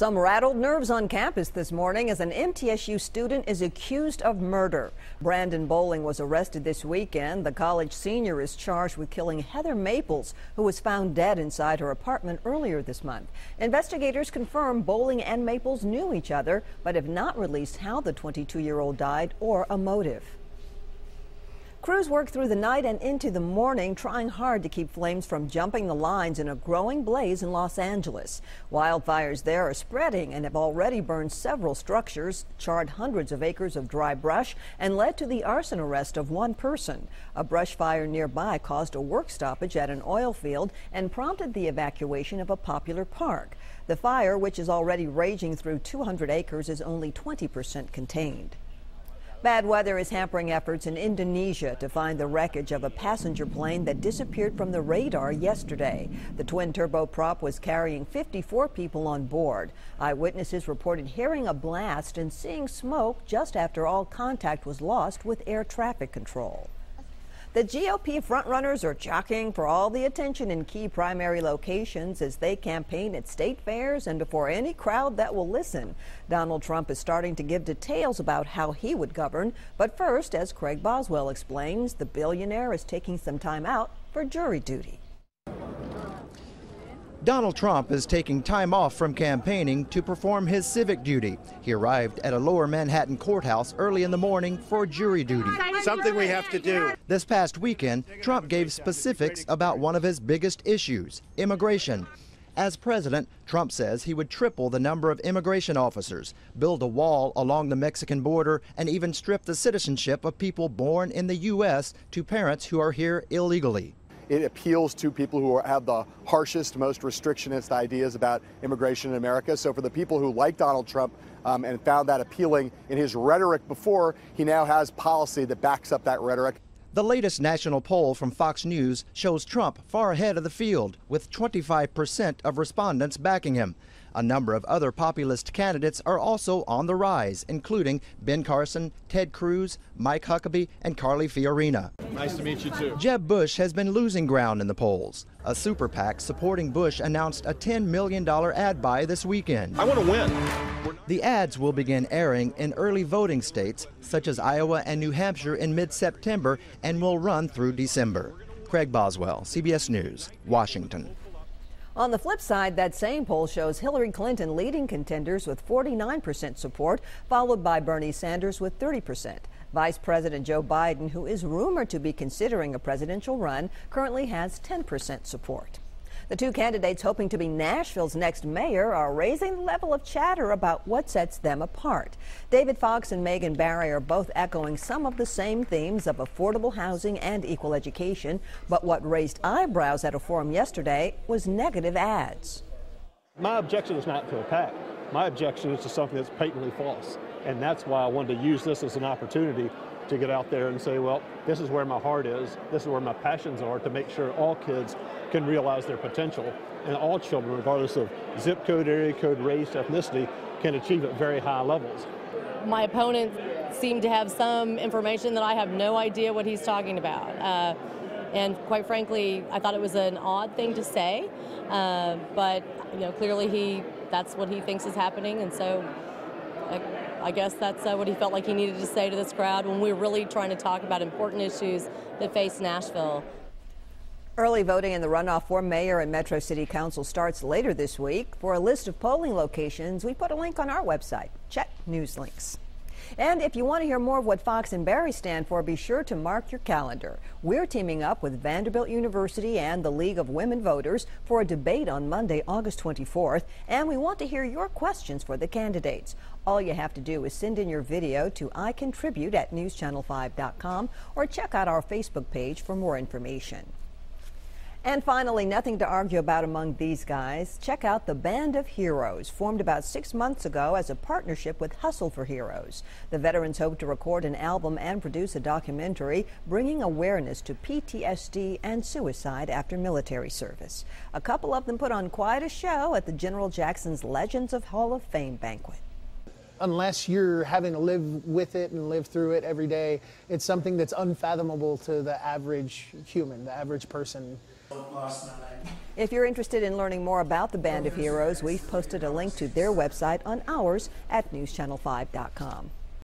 Some rattled nerves on campus this morning as an MTSU student is accused of murder. Brandon Bowling was arrested this weekend. The college senior is charged with killing Heather Maples, who was found dead inside her apartment earlier this month. Investigators confirm Bowling and Maples knew each other, but have not released how the 22-year-old died or a motive. Crews worked through the night and into the morning, trying hard to keep flames from jumping the lines in a growing blaze in Los Angeles. Wildfires there are spreading and have already burned several structures, charred hundreds of acres of dry brush, and led to the arson arrest of one person. A brush fire nearby caused a work stoppage at an oil field and prompted the evacuation of a popular park. The fire, which is already raging through 200 acres, is only 20% contained. Bad weather is hampering efforts in Indonesia to find the wreckage of a passenger plane that disappeared from the radar yesterday. The twin turboprop was carrying 54 people on board. Eyewitnesses reported hearing a blast and seeing smoke just after all contact was lost with air traffic control. The GOP frontrunners are jockeying for all the attention in key primary locations as they campaign at state fairs and before any crowd that will listen. Donald Trump is starting to give details about how he would govern. But first, as Craig Boswell explains, the billionaire is taking some time out for jury duty. Donald Trump is taking time off from campaigning to perform his civic duty. He arrived at a lower Manhattan courthouse early in the morning for jury duty. Something we have to do. This past weekend, Trump gave specifics about one of his biggest issues, immigration. As president, Trump says he would triple the number of immigration officers, build a wall along the Mexican border, and even strip the citizenship of people born in the U.S. to parents who are here illegally. It appeals to people who have the harshest, most restrictionist ideas about immigration in America. So for the people who like Donald Trump and found that appealing in his rhetoric before, he now has policy that backs up that rhetoric. The latest national poll from Fox News shows Trump far ahead of the field, with 25% of respondents backing him. A number of other populist candidates are also on the rise, including Ben Carson, Ted Cruz, Mike Huckabee, and Carly Fiorina. Nice to meet you, too. Jeb Bush has been losing ground in the polls. A super PAC supporting Bush announced a $10 million ad buy this weekend. I want to win. The ads will begin airing in early voting states, such as Iowa and New Hampshire, in mid-September and will run through December. Craig Boswell, CBS News, Washington. On the flip side, that same poll shows Hillary Clinton leading contenders with 49% support, followed by Bernie Sanders with 30%. Vice President Joe Biden, who is rumored to be considering a presidential run, currently has 10% support. The two candidates hoping to be Nashville's next mayor are raising the level of chatter about what sets them apart. David Fox and Megan Barry are both echoing some of the same themes of affordable housing and equal education, but what raised eyebrows at a forum yesterday was negative ads. My objection is not to a PAC. My objection is to something that's patently false, and that's why I wanted to use this as an opportunity to get out there and say, well, this is where my heart is, this is where my passions are, to make sure all kids can realize their potential, and all children, regardless of zip code, area code, race, ethnicity, can achieve at very high levels. My opponent seemed to have some information that I have no idea what he's talking about. And quite frankly, I thought it was an odd thing to say, but clearly that's what he thinks is happening, and so I guess that's what he felt like he needed to say to this crowd when we're really trying to talk about important issues that face Nashville. Early voting in the runoff for mayor and Metro City Council starts later this week. For a list of polling locations, we put a link on our website. Check news links. And if you want to hear more of what Fox and Barry stand for, be sure to mark your calendar. We're teaming up with Vanderbilt University and the League of Women Voters for a debate on Monday, August 24th, and we want to hear your questions for the candidates. All you have to do is send in your video to icontribute@newschannel5.com or check out our Facebook page for more information. And finally, nothing to argue about among these guys. Check out the Band of Heroes, formed about 6 months ago as a partnership with Hustle for Heroes. The veterans hope to record an album and produce a documentary bringing awareness to PTSD and suicide after military service. A couple of them put on quite a show at the General Jackson's Legends of Hall of Fame banquet. Unless you're having to live with it and live through it every day, it's something that's unfathomable to the average human, the average person. If you're interested in learning more about the Band of Heroes, we've posted a link to their website on ours at newschannel5.com.